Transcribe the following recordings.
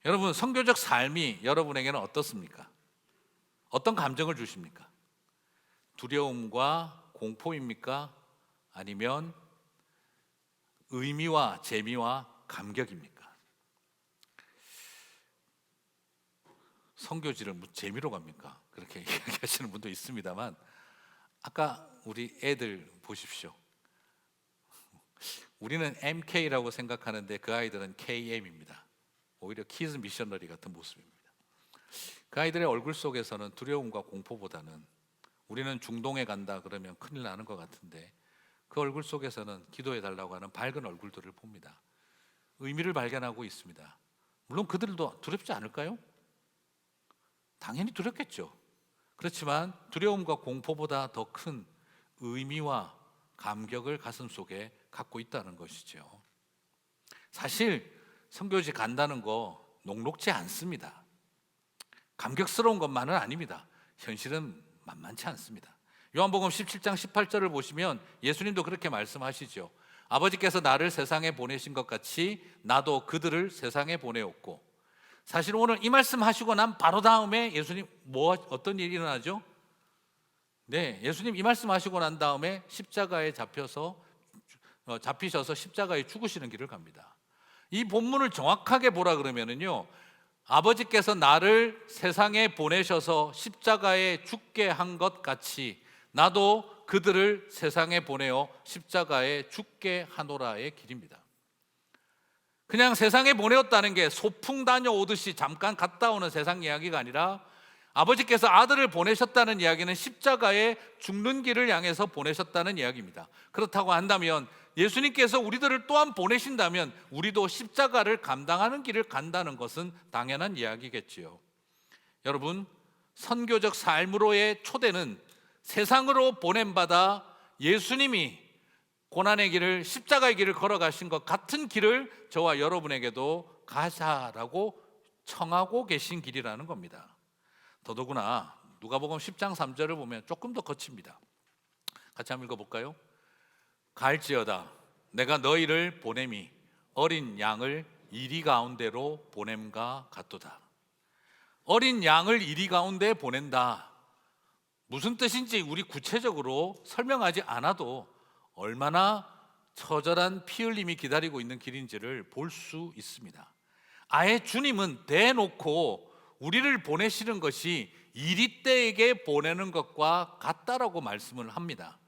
여러분, 선교적 삶이 여러분에게는 어떻습니까? 어떤 감정을 주십니까? 두려움과 공포입니까? 아니면 의미와 재미와 감격입니까? 선교지를 재미로 갑니까? 그렇게 이야기하시는 분도 있습니다만, 아까 우리 애들 보십시오. 우리는 MK라고 생각하는데 그 아이들은 KM입니다. 오히려 키즈 미셔너리 같은 모습입니다. 그 아이들의 얼굴 속에서는 두려움과 공포보다는 우리는 중동에 간다 그러면 큰일 나는 것 같은데, 그 얼굴 속에서는 기도해 달라고 하는 밝은 얼굴들을 봅니다. 의미를 발견하고 있습니다. 물론 그들도 두렵지 않을까요? 당연히 두렵겠죠. 그렇지만 두려움과 공포보다 더 큰 의미와 감격을 가슴 속에 갖고 있다는 것이죠. 사실 선교지 간다는 거 녹록지 않습니다. 감격스러운 것만은 아닙니다. 현실은 만만치 않습니다. 요한복음 17장 18절을 보시면 예수님도 그렇게 말씀하시죠. 아버지께서 나를 세상에 보내신 것 같이 나도 그들을 세상에 보내었고. 사실 오늘 이 말씀 하시고 난 바로 다음에 예수님 어떤 일이 일어나죠? 네, 예수님 이 말씀 하시고 난 다음에 십자가에 잡히셔서 십자가에 죽으시는 길을 갑니다. 이 본문을 정확하게 보라 그러면은요, 아버지께서 나를 세상에 보내셔서 십자가에 죽게 한 것 같이 나도 그들을 세상에 보내어 십자가에 죽게 하노라의 길입니다. 그냥 세상에 보내었다는 게 소풍 다녀오듯이 잠깐 갔다 오는 세상 이야기가 아니라, 아버지께서 아들을 보내셨다는 이야기는 십자가에 죽는 길을 향해서 보내셨다는 이야기입니다. 그렇다고 한다면 예수님께서 우리들을 또한 보내신다면 우리도 십자가를 감당하는 길을 간다는 것은 당연한 이야기겠지요. 여러분, 선교적 삶으로의 초대는 세상으로 보냄받아 예수님이 고난의 길을, 십자가의 길을 걸어가신 것 같은 길을 저와 여러분에게도 가자라고 청하고 계신 길이라는 겁니다. 더더구나 누가복음 10장 3절을 보면 조금 더 거칩니다. 같이 한번 읽어볼까요? 갈지어다 내가 너희를 보냄이 어린 양을 이리 가운데로 보냄과 같도다. 어린 양을 이리 가운데 보낸다. 무슨 뜻인지 우리 구체적으로 설명하지 않아도 얼마나 처절한 피 흘림이 기다리고 있는 길인지를 볼 수 있습니다. 아예 주님은 대놓고 우리를 보내시는 것이 이리떼에게 보내는 것과 같다라고 말씀을 합니다.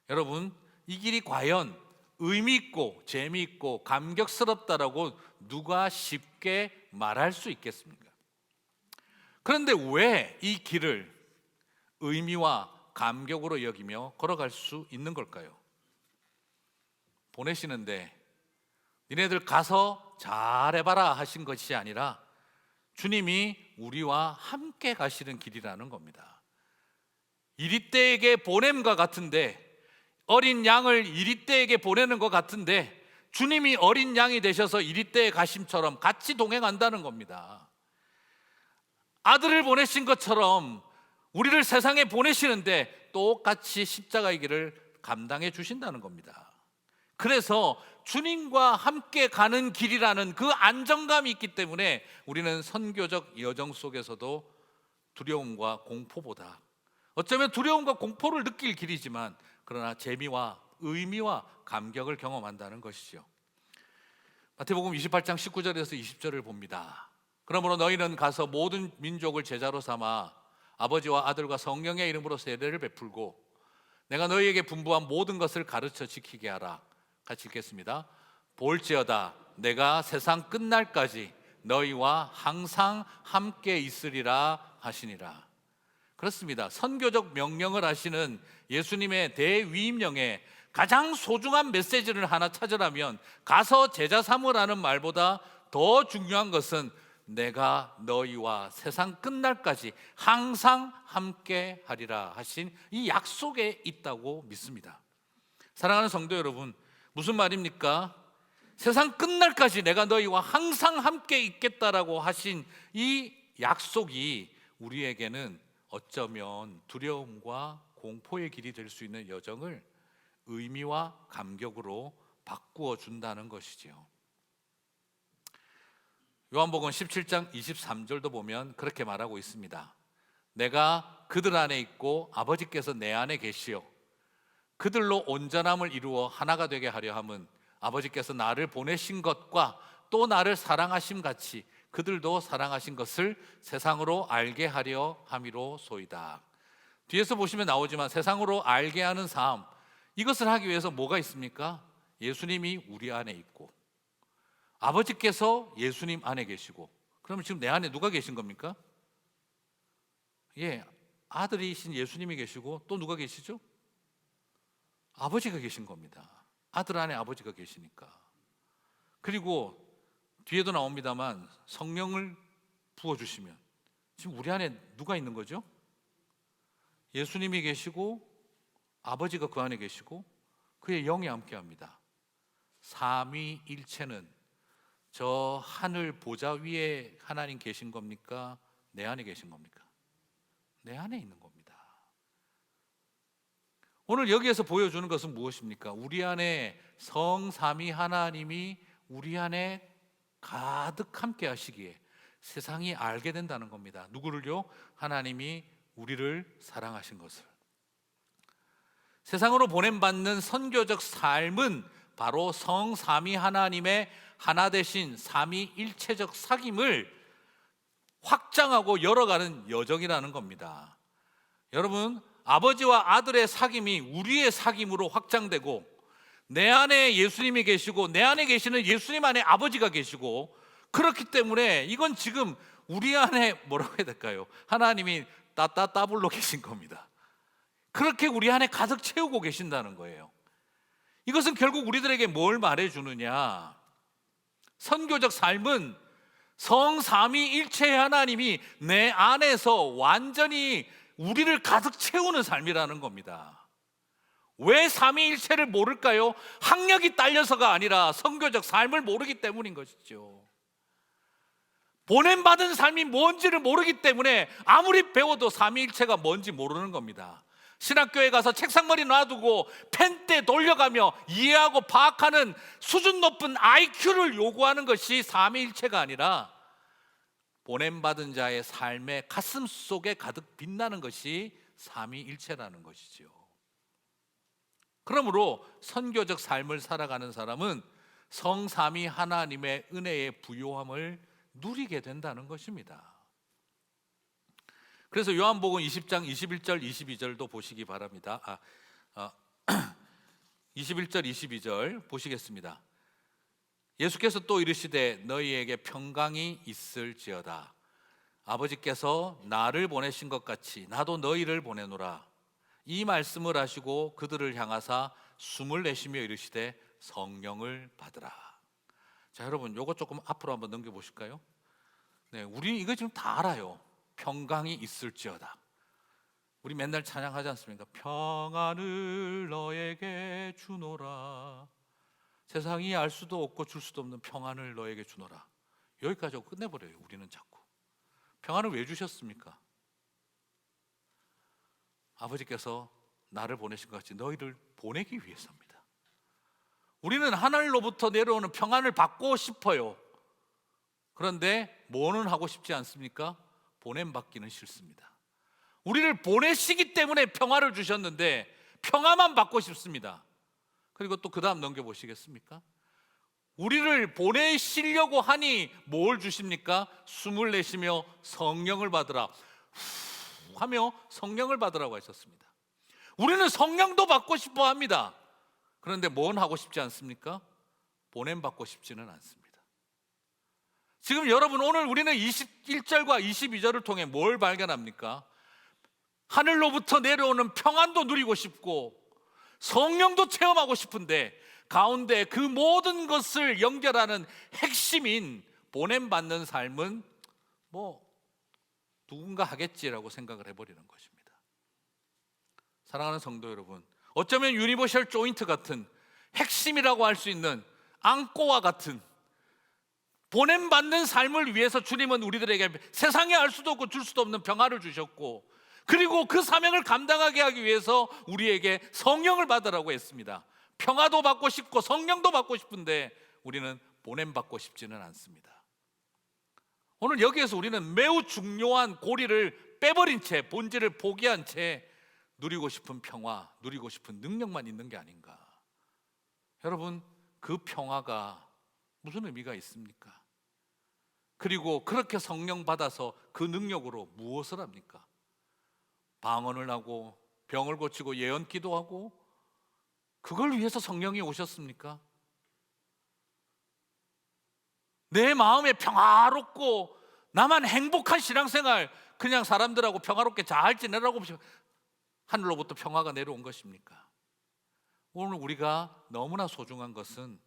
여러분, 이 길이 과연 의미 있고 재미있고 감격스럽다라고 누가 쉽게 말할 수 있겠습니까? 그런데 왜 이 길을 의미와 감격으로 여기며 걸어갈 수 있는 걸까요? 보내시는데 니네들 가서 잘해봐라 하신 것이 아니라 주님이 우리와 함께 가시는 길이라는 겁니다. 이리떼에게 보냄과 같은데, 어린 양을 이리떼에게 보내는 것 같은데, 주님이 어린 양이 되셔서 이리떼에 가심처럼 같이 동행한다는 겁니다. 아들을 보내신 것처럼 우리를 세상에 보내시는데 똑같이 십자가의 길을 감당해 주신다는 겁니다. 그래서 주님과 함께 가는 길이라는 그 안정감이 있기 때문에 우리는 선교적 여정 속에서도 두려움과 공포보다, 어쩌면 두려움과 공포를 느낄 길이지만 그러나 재미와 의미와 감격을 경험한다는 것이죠. 마태복음 28장 19절에서 20절을 봅니다. 그러므로 너희는 가서 모든 민족을 제자로 삼아 아버지와 아들과 성령의 이름으로 세례를 베풀고 내가 너희에게 분부한 모든 것을 가르쳐 지키게 하라. 같이 읽겠습니다. 볼지어다 내가 세상 끝날까지 너희와 항상 함께 있으리라 하시니라. 그렇습니다. 선교적 명령을 하시는 예수님의 대위임령에 가장 소중한 메시지를 하나 찾으라면 가서 제자 삼으라는 말보다 더 중요한 것은 내가 너희와 세상 끝날까지 항상 함께 하리라 하신 이 약속에 있다고 믿습니다. 사랑하는 성도 여러분, 무슨 말입니까? 세상 끝날까지 내가 너희와 항상 함께 있겠다라고 하신 이 약속이 우리에게는 어쩌면 두려움과 공포의 길이 될 수 있는 여정을 의미와 감격으로 바꾸어 준다는 것이지요. 요한복음 17장 23절도 보면 그렇게 말하고 있습니다. 내가 그들 안에 있고 아버지께서 내 안에 계시어 그들로 온전함을 이루어 하나가 되게 하려 함은 아버지께서 나를 보내신 것과 또 나를 사랑하심 같이 그들도 사랑하신 것을 세상으로 알게 하려 함이로소이다. 뒤에서 보시면 나오지만 세상으로 알게 하는 삶, 이것을 하기 위해서 뭐가 있습니까? 예수님이 우리 안에 있고 아버지께서 예수님 안에 계시고, 그러면 지금 내 안에 누가 계신 겁니까? 아들이신 예수님이 계시고 또 누가 계시죠? 아버지가 계신 겁니다. 아들 안에 아버지가 계시니까. 그리고 뒤에도 나옵니다만 성령을 부어주시면 지금 우리 안에 누가 있는 거죠? 예수님이 계시고 아버지가 그 안에 계시고 그의 영이 함께합니다. 삼위일체는 저 하늘 보좌 위에 하나님 계신 겁니까? 내 안에 계신 겁니까? 내 안에 있는 겁니다. 오늘 여기에서 보여주는 것은 무엇입니까? 우리 안에 성삼위 하나님이 우리 안에 가득 함께 하시기에 세상이 알게 된다는 겁니다. 누구를요? 하나님이 우리를 사랑하신 것을. 세상으로 보냄받는 선교적 삶은 바로 성삼위 하나님의 하나 되신 삼위일체적 사귐을 확장하고 열어가는 여정이라는 겁니다. 여러분, 아버지와 아들의 사귐이 우리의 사귐으로 확장되고 내 안에 예수님이 계시고 내 안에 계시는 예수님 안에 아버지가 계시고, 그렇기 때문에 이건 지금 우리 안에 뭐라고 해야 될까요? 하나님이 따따따블로 계신 겁니다. 그렇게 우리 안에 가득 채우고 계신다는 거예요. 이것은 결국 우리들에게 뭘 말해주느냐? 선교적 삶은 성삼위일체의 하나님이 내 안에서 완전히 우리를 가득 채우는 삶이라는 겁니다. 왜 삼위일체를 모를까요? 학력이 딸려서가 아니라 선교적 삶을 모르기 때문인 것이죠. 보냄받은 삶이 뭔지를 모르기 때문에 아무리 배워도 삼위일체가 뭔지 모르는 겁니다. 신학교에 가서 책상머리 놔두고 펜대 돌려가며 이해하고 파악하는 수준 높은 IQ를 요구하는 것이 삼위일체가 아니라 보냄받은 자의 삶의 가슴 속에 가득 빛나는 것이 삼위일체라는 것이죠. 그러므로 선교적 삶을 살아가는 사람은 성삼위 하나님의 은혜의 부요함을 누리게 된다는 것입니다. 그래서 요한복음 20장 21절 22절도 보시기 바랍니다. 21절 22절 보시겠습니다. 예수께서 또 이르시되 너희에게 평강이 있을지어다. 아버지께서 나를 보내신 것 같이 나도 너희를 보내노라. 이 말씀을 하시고 그들을 향하사 숨을 내쉬며 이르시되 성령을 받으라. 자, 여러분, 요거 조금 앞으로 한번 넘겨 보실까요? 네, 우리 이거 지금 다 알아요. 평강이 있을지어다. 우리 맨날 찬양하지 않습니까? 평안을 너에게 주노라. 세상이 알 수도 없고 줄 수도 없는 평안을 너에게 주노라. 여기까지 하고 끝내버려요. 우리는 자꾸. 평안을 왜 주셨습니까? 아버지께서 나를 보내신 것 같이 너희를 보내기 위해서입니다. 우리는 하늘로부터 내려오는 평안을 받고 싶어요. 그런데 뭐는 하고 싶지 않습니까? 보냄받기는 싫습니다. 우리를 보내시기 때문에 평화를 주셨는데 평화만 받고 싶습니다. 그리고 또 그 다음 넘겨보시겠습니까? 우리를 보내시려고 하니 뭘 주십니까? 숨을 내쉬며 성령을 받으라 하며 성령을 받으라고 하셨습니다. 우리는 성령도 받고 싶어 합니다. 그런데 뭔 하고 싶지 않습니까? 보냄받고 싶지는 않습니다. 지금 여러분, 오늘 우리는 21절과 22절을 통해 뭘 발견합니까? 하늘로부터 내려오는 평안도 누리고 싶고 성령도 체험하고 싶은데 가운데 그 모든 것을 연결하는 핵심인 보냄받는 삶은 누군가 하겠지라고 생각을 해버리는 것입니다. 사랑하는 성도 여러분, 어쩌면 유니버셜 조인트 같은 핵심이라고 할 수 있는 앙꼬와 같은 보냄받는 삶을 위해서 주님은 우리들에게 세상에 알 수도 없고 줄 수도 없는 평화를 주셨고, 그리고 그 사명을 감당하게 하기 위해서 우리에게 성령을 받으라고 했습니다. 평화도 받고 싶고 성령도 받고 싶은데 우리는 보냄받고 싶지는 않습니다. 오늘 여기에서 우리는 매우 중요한 고리를 빼버린 채, 본질을 포기한 채 누리고 싶은 평화, 누리고 싶은 능력만 있는 게 아닌가. 여러분, 그 평화가 무슨 의미가 있습니까? 그리고 그렇게 성령 받아서 그 능력으로 무엇을 합니까? 방언을 하고 병을 고치고 예언 기도하고, 그걸 위해서 성령이 오셨습니까? 내 마음에 평화롭고 나만 행복한 신앙생활, 그냥 사람들하고 평화롭게 잘 지내라고 하늘로부터 평화가 내려온 것입니까? 오늘 우리가 너무나 소중한 것은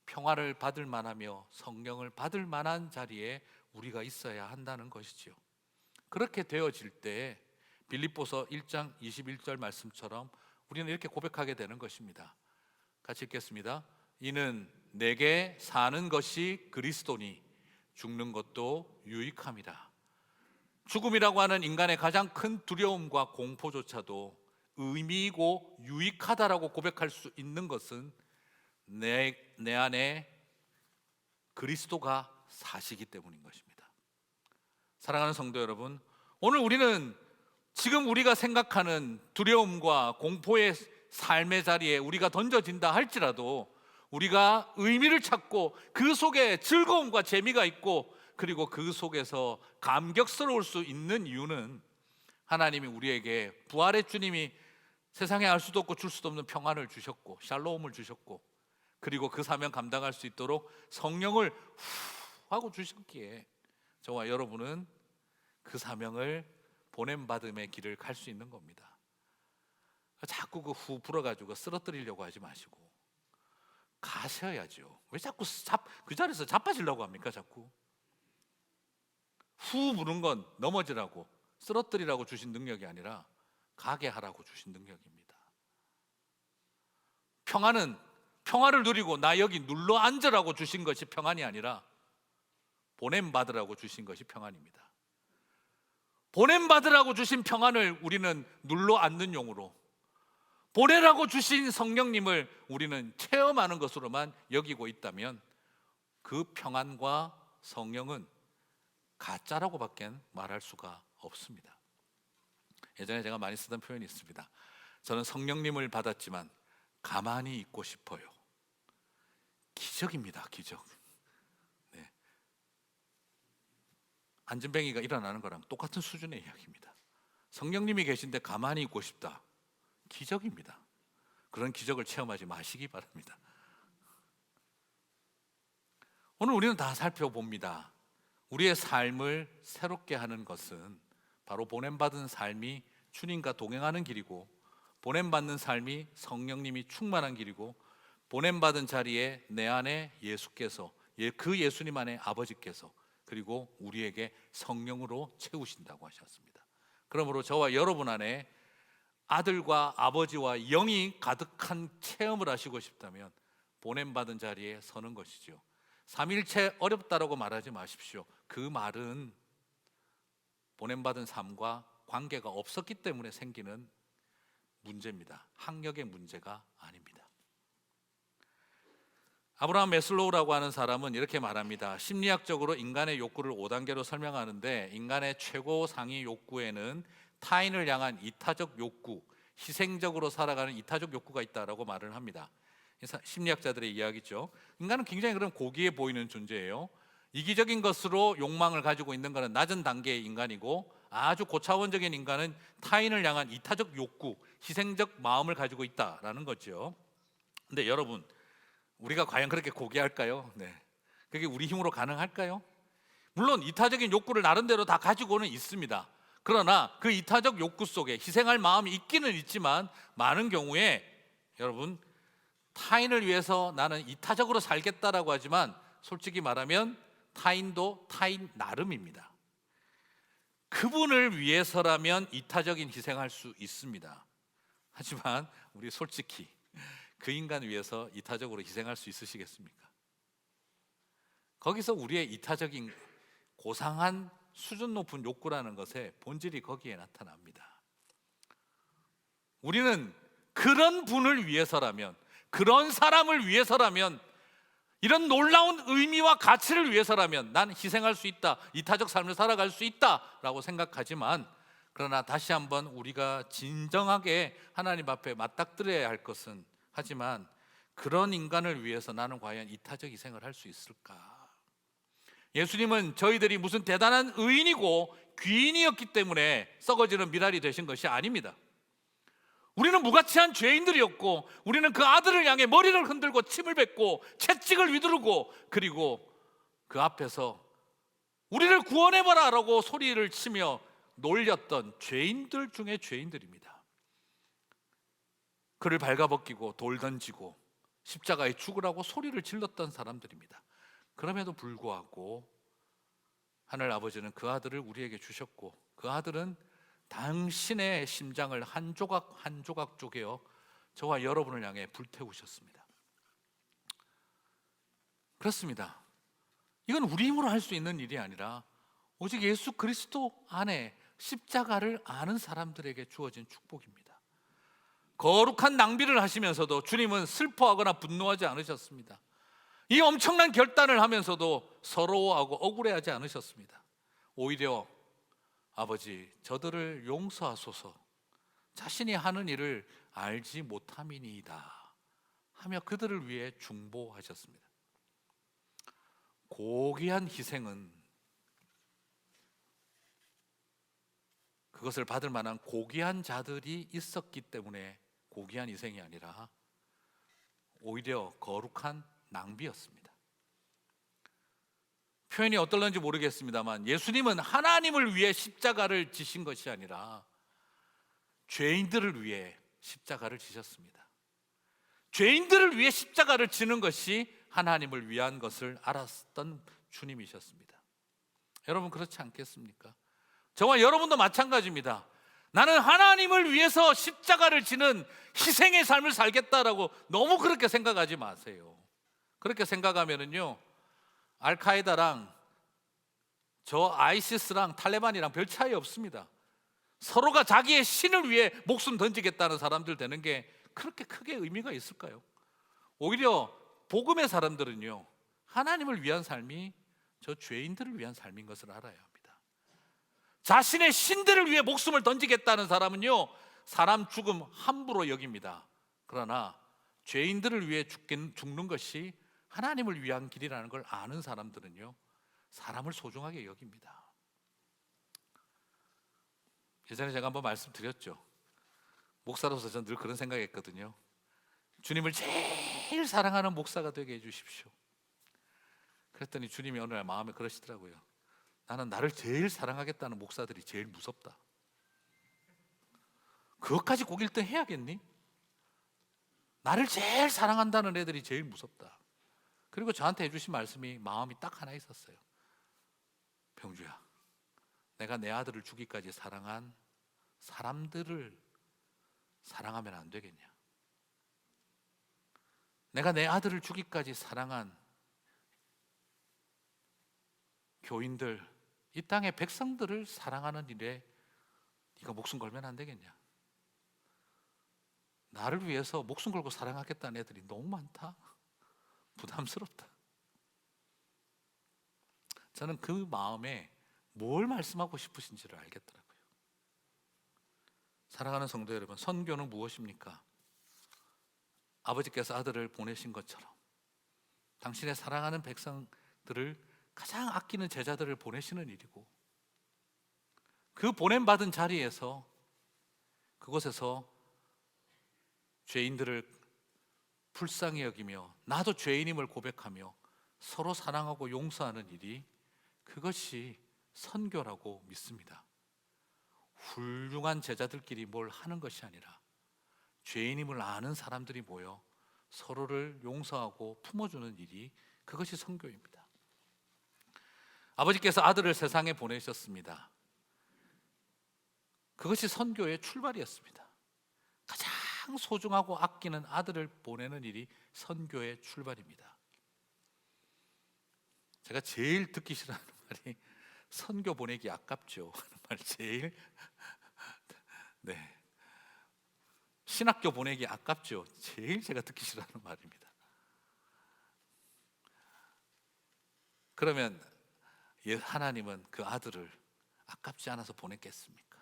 평화를 받을 만하며 성령을 받을 만한 자리에 우리가 있어야 한다는 것이지요. 그렇게 되어질 때 빌립보서 1장 21절 말씀처럼 우리는 이렇게 고백하게 되는 것입니다. 같이 읽겠습니다. 이는 내게 사는 것이 그리스도니 죽는 것도 유익함이라. 죽음이라고 하는 인간의 가장 큰 두려움과 공포조차도 의미이고 유익하다라고 고백할 수 있는 것은 내 안에 그리스도가 사시기 때문인 것입니다. 사랑하는 성도 여러분, 오늘 우리는 지금 우리가 생각하는 두려움과 공포의 삶의 자리에 우리가 던져진다 할지라도 우리가 의미를 찾고 그 속에 즐거움과 재미가 있고, 그리고 그 속에서 감격스러울 수 있는 이유는 하나님이 우리에게 부활의 주님이 세상에 알 수도 없고 줄 수도 없는 평안을 주셨고 샬롬을 주셨고, 그리고 그 사명 감당할 수 있도록 성령을 하고 주셨기에 저와 여러분은 그 사명을 보냄받음의 길을 갈 수 있는 겁니다. 자꾸 그 후 불어가지고 쓰러뜨리려고 하지 마시고 가셔야죠. 왜 자꾸 그 자리에서 자빠지려고 합니까? 자꾸 후 부는 건 넘어지라고 쓰러뜨리라고 주신 능력이 아니라 가게 하라고 주신 능력입니다. 평안은 평화를 누리고 나 여기 눌러 앉으라고 주신 것이 평안이 아니라 보냄받으라고 주신 것이 평안입니다. 보냄받으라고 주신 평안을 우리는 눌러 앉는 용으로, 보내라고 주신 성령님을 우리는 체험하는 것으로만 여기고 있다면 그 평안과 성령은 가짜라고 밖에 말할 수가 없습니다. 예전에 제가 많이 쓰던 표현이 있습니다. 저는 성령님을 받았지만 가만히 있고 싶어요. 기적입니다. 기적. 네. 안진뱅이가 일어나는 거랑 똑같은 수준의 이야기입니다. 성령님이 계신데 가만히 있고 싶다. 기적입니다. 그런 기적을 체험하지 마시기 바랍니다. 오늘 우리는 다 살펴봅니다. 우리의 삶을 새롭게 하는 것은 바로 보냄받은 삶이 주님과 동행하는 길이고, 보냄받는 삶이 성령님이 충만한 길이고, 보냄받은 자리에 내 안에 예수께서, 그 예수님 안에 아버지께서, 그리고 우리에게 성령으로 채우신다고 하셨습니다. 그러므로 저와 여러분 안에 아들과 아버지와 영이 가득한 체험을 하시고 싶다면 보냄받은 자리에 서는 것이죠. 삼일체 어렵다라고 말하지 마십시오. 그 말은 보냄받은 삶과 관계가 없었기 때문에 생기는 문제입니다. 학력의 문제가 아닙니다. 아브라함 메슬로우라고 하는 사람은 이렇게 말합니다. 심리학적으로 인간의 욕구를 5단계로 설명하는데, 인간의 최고 상위 욕구에는 타인을 향한 이타적 욕구, 희생적으로 살아가는 이타적 욕구가 있다라고 말을 합니다. 심리학자들의 이야기죠. 인간은 굉장히 그런 고귀해 보이는 존재예요. 이기적인 것으로 욕망을 가지고 있는 것은 낮은 단계의 인간이고, 아주 고차원적인 인간은 타인을 향한 이타적 욕구, 희생적 마음을 가지고 있다라는 거죠. 근데 여러분, 우리가 과연 그렇게 고귀할까요? 네. 그게 우리 힘으로 가능할까요? 물론 이타적인 욕구를 나름대로 다 가지고는 있습니다. 그러나 그 이타적 욕구 속에 희생할 마음이 있기는 있지만, 많은 경우에 여러분, 타인을 위해서 나는 이타적으로 살겠다라고 하지만 솔직히 말하면 타인도 타인 나름입니다. 그분을 위해서라면 이타적인 희생할 수 있습니다. 하지만 우리 솔직히 그 인간 위해서 이타적으로 희생할 수 있으시겠습니까? 거기서 우리의 이타적인 고상한 수준 높은 욕구라는 것의 본질이 거기에 나타납니다. 우리는 그런 분을 위해서라면, 그런 사람을 위해서라면 이런 놀라운 의미와 가치를 위해서라면 난 희생할 수 있다, 이타적 삶을 살아갈 수 있다라고 생각하지만, 그러나 다시 한번 우리가 진정하게 하나님 앞에 맞닥뜨려야 할 것은, 하지만 그런 인간을 위해서 나는 과연 이타적 희생을 할 수 있을까? 예수님은 저희들이 무슨 대단한 의인이고 귀인이었기 때문에 썩어지는 미랄이 되신 것이 아닙니다. 우리는 무가치한 죄인들이었고, 우리는 그 아들을 향해 머리를 흔들고 침을 뱉고 채찍을 휘두르고, 그리고 그 앞에서 우리를 구원해봐라 라고 소리를 치며 놀렸던 죄인들 중에 죄인들입니다. 그를 발가벗기고 돌 던지고 십자가에 죽으라고 소리를 질렀던 사람들입니다. 그럼에도 불구하고 하늘 아버지는 그 아들을 우리에게 주셨고, 그 아들은 당신의 심장을 한 조각 한 조각 쪼개어 저와 여러분을 향해 불태우셨습니다. 그렇습니다. 이건 우리 힘으로 할 수 있는 일이 아니라 오직 예수 그리스도 안에 십자가를 아는 사람들에게 주어진 축복입니다. 거룩한 낭비를 하시면서도 주님은 슬퍼하거나 분노하지 않으셨습니다. 이 엄청난 결단을 하면서도 서러워하고 억울해하지 않으셨습니다. 오히려 아버지, 저들을 용서하소서, 자신이 하는 일을 알지 못함이니이다 하며 그들을 위해 중보하셨습니다. 고귀한 희생은 그것을 받을 만한 고귀한 자들이 있었기 때문에 고귀한 희생이 아니라 오히려 거룩한 낭비였습니다. 표현이 어떨런지 모르겠습니다만, 예수님은 하나님을 위해 십자가를 지신 것이 아니라 죄인들을 위해 십자가를 지셨습니다. 죄인들을 위해 십자가를 지는 것이 하나님을 위한 것을 알았던 주님이셨습니다. 여러분, 그렇지 않겠습니까? 저와 여러분도 마찬가지입니다. 나는 하나님을 위해서 십자가를 지는 희생의 삶을 살겠다라고 너무 그렇게 생각하지 마세요. 그렇게 생각하면은요, 알카에다랑 저 아이시스랑 탈레반이랑 별 차이 없습니다. 서로가 자기의 신을 위해 목숨 던지겠다는 사람들 되는 게 그렇게 크게 의미가 있을까요? 오히려 복음의 사람들은요, 하나님을 위한 삶이 저 죄인들을 위한 삶인 것을 알아야 합니다. 자신의 신들을 위해 목숨을 던지겠다는 사람은요, 사람 죽음 함부로 여깁니다. 그러나 죄인들을 위해 죽는 것이 하나님을 위한 길이라는 걸 아는 사람들은요, 사람을 소중하게 여깁니다. 예전에 제가 한번 말씀드렸죠. 목사로서 저는 늘 그런 생각했거든요. 주님을 제일 사랑하는 목사가 되게 해주십시오. 그랬더니 주님이 어느 날 마음에 그러시더라고요. 나는 나를 제일 사랑하겠다는 목사들이 제일 무섭다. 그것까지 꼭 1등 해야겠니? 나를 제일 사랑한다는 애들이 제일 무섭다. 그리고 저한테 해주신 말씀이 마음이 딱 하나 있었어요. 병주야, 내가 내 아들을 주기까지 사랑한 사람들을 사랑하면 안 되겠냐? 내가 내 아들을 주기까지 사랑한 교인들, 이 땅의 백성들을 사랑하는 일에 네가 목숨 걸면 안 되겠냐? 나를 위해서 목숨 걸고 사랑하겠다는 애들이 너무 많다. 부담스럽다. 저는 그 마음에 뭘 말씀하고 싶으신지를 알겠더라고요. 사랑하는 성도 여러분, 선교는 무엇입니까? 아버지께서 아들을 보내신 것처럼 당신의 사랑하는 백성들을 가장 아끼는 제자들을 보내시는 일이고, 그 보냄받은 자리에서 그곳에서 죄인들을 불쌍히 여기며 나도 죄인임을 고백하며 서로 사랑하고 용서하는 일이, 그것이 선교라고 믿습니다. 훌륭한 제자들끼리 뭘 하는 것이 아니라 죄인임을 아는 사람들이 모여 서로를 용서하고 품어주는 일이, 그것이 선교입니다. 아버지께서 아들을 세상에 보내셨습니다. 그것이 선교의 출발이었습니다. 가장 소중하고 아끼는 아들을 보내는 일이 선교의 출발입니다. 제가 제일 듣기 싫어하는 말이 선교 보내기 아깝죠 하는 말, 제일 네, 신학교 보내기 아깝죠, 제일 제가 듣기 싫어하는 말입니다. 그러면 하나님은 그 아들을 아깝지 않아서 보냈겠습니까?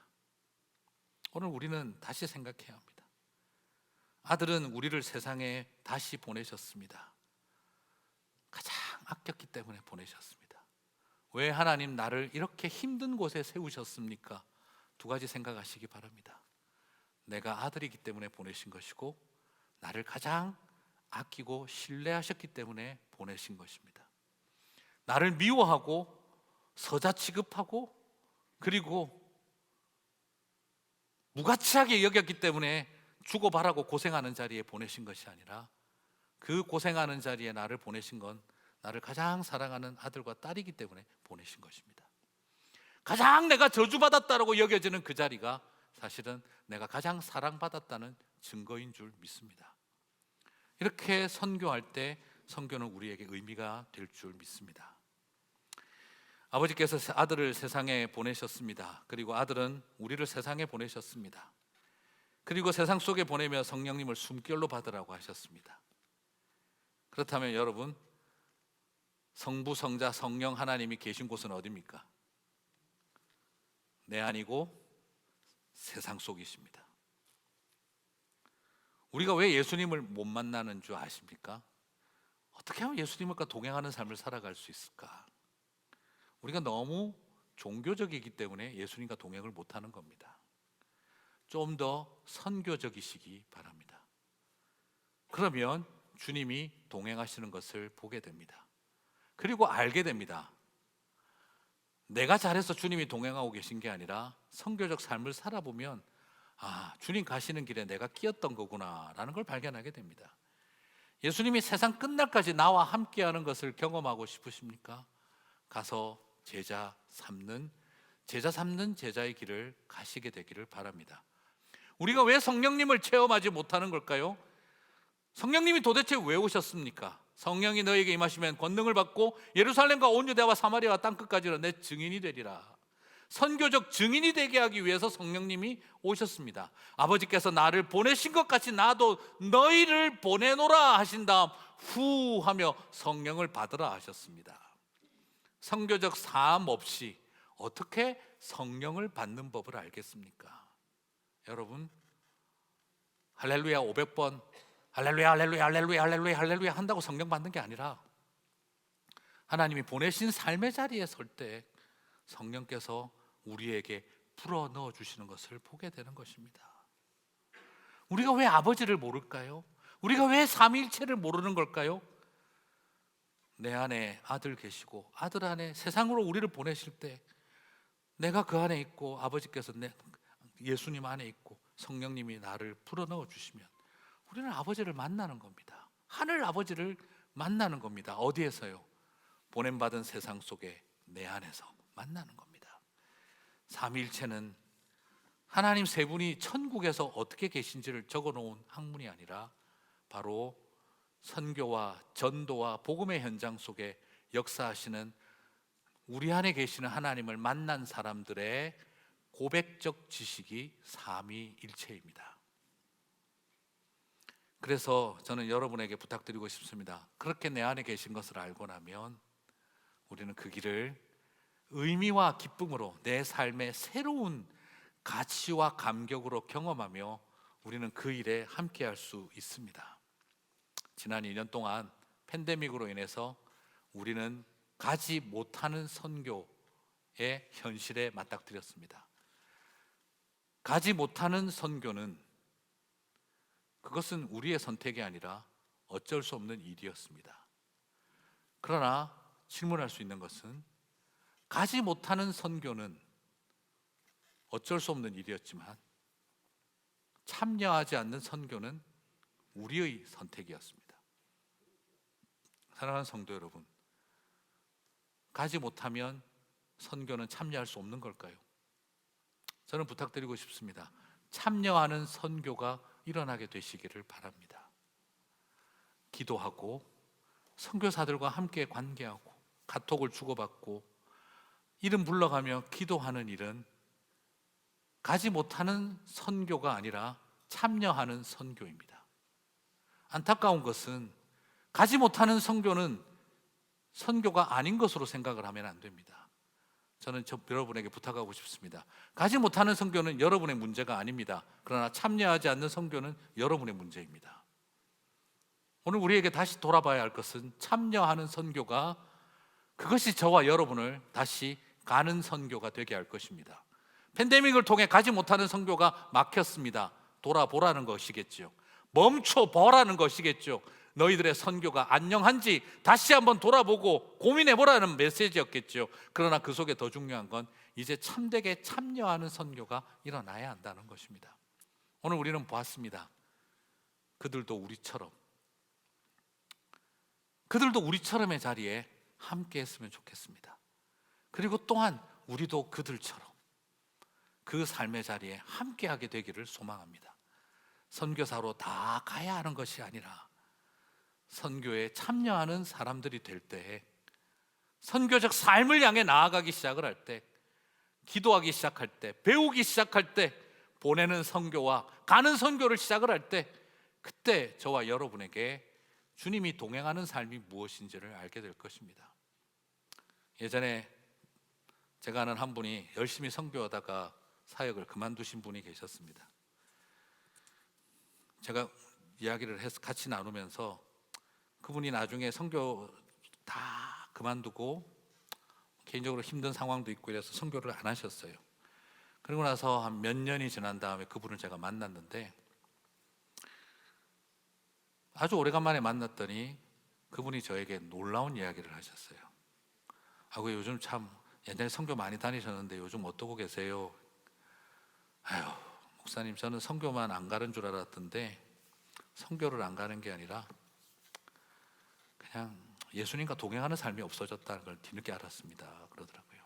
오늘 우리는 다시 생각해야 합니다. 아들은 우리를 세상에 다시 보내셨습니다. 가장 아꼈기 때문에 보내셨습니다. 왜 하나님 나를 이렇게 힘든 곳에 세우셨습니까? 두 가지 생각하시기 바랍니다. 내가 아들이기 때문에 보내신 것이고, 나를 가장 아끼고 신뢰하셨기 때문에 보내신 것입니다. 나를 미워하고 서자 취급하고 그리고 무가치하게 여겼기 때문에 죽어바라고 고생하는 자리에 보내신 것이 아니라, 그 고생하는 자리에 나를 보내신 건 나를 가장 사랑하는 아들과 딸이기 때문에 보내신 것입니다. 가장 내가 저주받았다고 여겨지는 그 자리가 사실은 내가 가장 사랑받았다는 증거인 줄 믿습니다. 이렇게 선교할 때 선교는 우리에게 의미가 될 줄 믿습니다. 아버지께서 아들을 세상에 보내셨습니다. 그리고 아들은 우리를 세상에 보내셨습니다. 그리고 세상 속에 보내며 성령님을 숨결로 받으라고 하셨습니다. 그렇다면 여러분, 성부, 성자, 성령 하나님이 계신 곳은 어디입니까? 내 안이고 세상 속이십니다. 우리가 왜 예수님을 못 만나는 줄 아십니까? 어떻게 하면 예수님과 동행하는 삶을 살아갈 수 있을까? 우리가 너무 종교적이기 때문에 예수님과 동행을 못하는 겁니다. 좀 더 선교적이시기 바랍니다. 그러면 주님이 동행하시는 것을 보게 됩니다. 그리고 알게 됩니다. 내가 잘해서 주님이 동행하고 계신 게 아니라 선교적 삶을 살아보면, 아, 주님 가시는 길에 내가 끼었던 거구나 라는 걸 발견하게 됩니다. 예수님이 세상 끝날까지 나와 함께하는 것을 경험하고 싶으십니까? 가서 제자 삼는 제자의 길을 가시게 되기를 바랍니다. 우리가 왜 성령님을 체험하지 못하는 걸까요? 성령님이 도대체 왜 오셨습니까? 성령이 너에게 임하시면 권능을 받고 예루살렘과 온 유대와 사마리아와 땅끝까지는 내 증인이 되리라. 선교적 증인이 되게 하기 위해서 성령님이 오셨습니다. 아버지께서 나를 보내신 것 같이 나도 너희를 보내노라 하신 다음 후 하며 성령을 받으라 하셨습니다. 선교적 삶 없이 어떻게 성령을 받는 법을 알겠습니까? 여러분, 할렐루야 500번 할렐루야 할렐루야 할렐루야 할렐루야 할렐루야 한다고 성령 받는 게 아니라, 하나님이 보내신 삶의 자리에 설 때 성령께서 우리에게 불어 넣어 주시는 것을 보게 되는 것입니다. 우리가 왜 아버지를 모를까요? 우리가 왜 삼위일체를 모르는 걸까요? 내 안에 아들 계시고 아들 안에 세상으로 우리를 보내실 때 내가 그 안에 있고 아버지께서 예수님 안에 있고 성령님이 나를 불어넣어 주시면 우리는 아버지를 만나는 겁니다. 하늘 아버지를 만나는 겁니다. 어디에서요? 보냄받은 세상 속에 내 안에서 만나는 겁니다. 삼위일체는 하나님 세 분이 천국에서 어떻게 계신지를 적어놓은 학문이 아니라 바로 선교와 전도와 복음의 현장 속에 역사하시는 우리 안에 계시는 하나님을 만난 사람들의 고백적 지식이 삼위일체입니다. 그래서 저는 여러분에게 부탁드리고 싶습니다. 그렇게 내 안에 계신 것을 알고 나면 우리는 그 길을 의미와 기쁨으로 내 삶의 새로운 가치와 감격으로 경험하며 우리는 그 일에 함께할 수 있습니다. 지난 2년 동안 팬데믹으로 인해서 우리는 가지 못하는 선교의 현실에 맞닥뜨렸습니다. 가지 못하는 선교는 그것은 우리의 선택이 아니라 어쩔 수 없는 일이었습니다. 그러나 질문할 수 있는 것은 가지 못하는 선교는 어쩔 수 없는 일이었지만 참여하지 않는 선교는 우리의 선택이었습니다. 사랑하는 성도 여러분, 가지 못하면 선교는 참여할 수 없는 걸까요? 저는 부탁드리고 싶습니다. 참여하는 선교가 일어나게 되시기를 바랍니다. 기도하고 선교사들과 함께 관계하고 카톡을 주고받고 이름 불러가며 기도하는 일은 가지 못하는 선교가 아니라 참여하는 선교입니다. 안타까운 것은 가지 못하는 선교는 선교가 아닌 것으로 생각을 하면 안 됩니다. 저는 여러분에게 부탁하고 싶습니다. 가지 못하는 선교는 여러분의 문제가 아닙니다. 그러나 참여하지 않는 선교는 여러분의 문제입니다. 오늘 우리에게 다시 돌아봐야 할 것은 참여하는 선교가, 그것이 저와 여러분을 다시 가는 선교가 되게 할 것입니다. 팬데믹을 통해 가지 못하는 선교가 막혔습니다. 돌아보라는 것이겠죠. 멈춰보라는 것이겠죠. 너희들의 선교가 안녕한지 다시 한번 돌아보고 고민해보라는 메시지였겠죠. 그러나 그 속에 더 중요한 건 이제 참되게 참여하는 선교가 일어나야 한다는 것입니다. 오늘 우리는 보았습니다. 그들도 우리처럼의 자리에 함께 했으면 좋겠습니다. 그리고 또한 우리도 그들처럼 그 삶의 자리에 함께하게 되기를 소망합니다. 선교사로 다 가야 하는 것이 아니라 선교에 참여하는 사람들이 될 때, 선교적 삶을 향해 나아가기 시작을 할 때, 기도하기 시작할 때, 배우기 시작할 때, 보내는 선교와 가는 선교를 시작을 할 때, 그때 저와 여러분에게 주님이 동행하는 삶이 무엇인지를 알게 될 것입니다. 예전에 제가 아는 한 분이 열심히 선교하다가 사역을 그만두신 분이 계셨습니다. 제가 이야기를 해서 같이 나누면서 그분이 나중에 선교 다 그만두고 개인적으로 힘든 상황도 있고 이래서 선교를 안 하셨어요. 그리고 나서 한 몇 년이 지난 다음에 그분을 제가 만났는데, 아주 오래간만에 만났더니 그분이 저에게 놀라운 이야기를 하셨어요. 그 요즘 참 옛날에 선교 많이 다니셨는데 요즘 어떠고 계세요? 목사님, 저는 선교만 안 가는 줄 알았던데 선교를 안 가는 게 아니라 그냥 예수님과 동행하는 삶이 없어졌다는 걸 뒤늦게 알았습니다. 그러더라고요.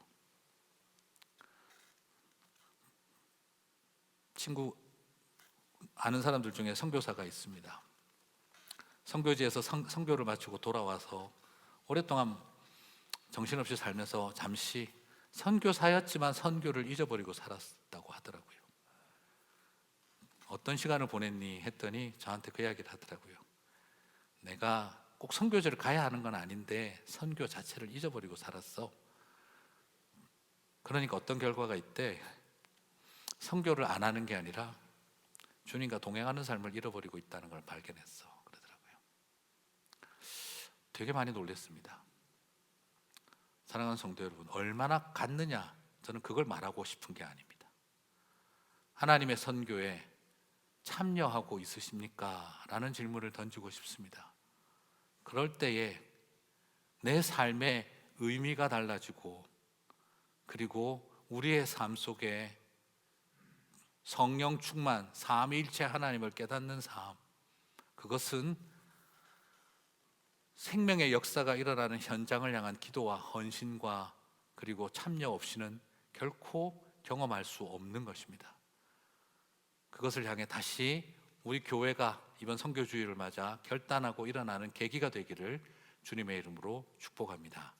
친구 아는 사람들 중에 선교사가 있습니다. 선교지에서 선교를 마치고 돌아와서 오랫동안 정신없이 살면서 잠시 선교사였지만 선교를 잊어버리고 살았다고 하더라고요. 어떤 시간을 보냈니 했더니 저한테 그 이야기를 하더라고요. 내가 꼭 선교지를 가야 하는 건 아닌데 선교 자체를 잊어버리고 살았어. 그러니까 어떤 결과가 있대? 선교를 안 하는 게 아니라 주님과 동행하는 삶을 잃어버리고 있다는 걸 발견했어. 그러더라고요. 되게 많이 놀랐습니다. 사랑하는 성도 여러분, 얼마나 갔느냐, 저는 그걸 말하고 싶은 게 아닙니다. 하나님의 선교에 참여하고 있으십니까? 라는 질문을 던지고 싶습니다. 그럴 때에 내 삶의 의미가 달라지고, 그리고 우리의 삶 속에 성령 충만, 삼위일체 하나님을 깨닫는 삶, 그것은 생명의 역사가 일어나는 현장을 향한 기도와 헌신과 그리고 참여 없이는 결코 경험할 수 없는 것입니다. 그것을 향해 다시 우리 교회가 이번 선교주일을 맞아 결단하고 일어나는 계기가 되기를 주님의 이름으로 축복합니다.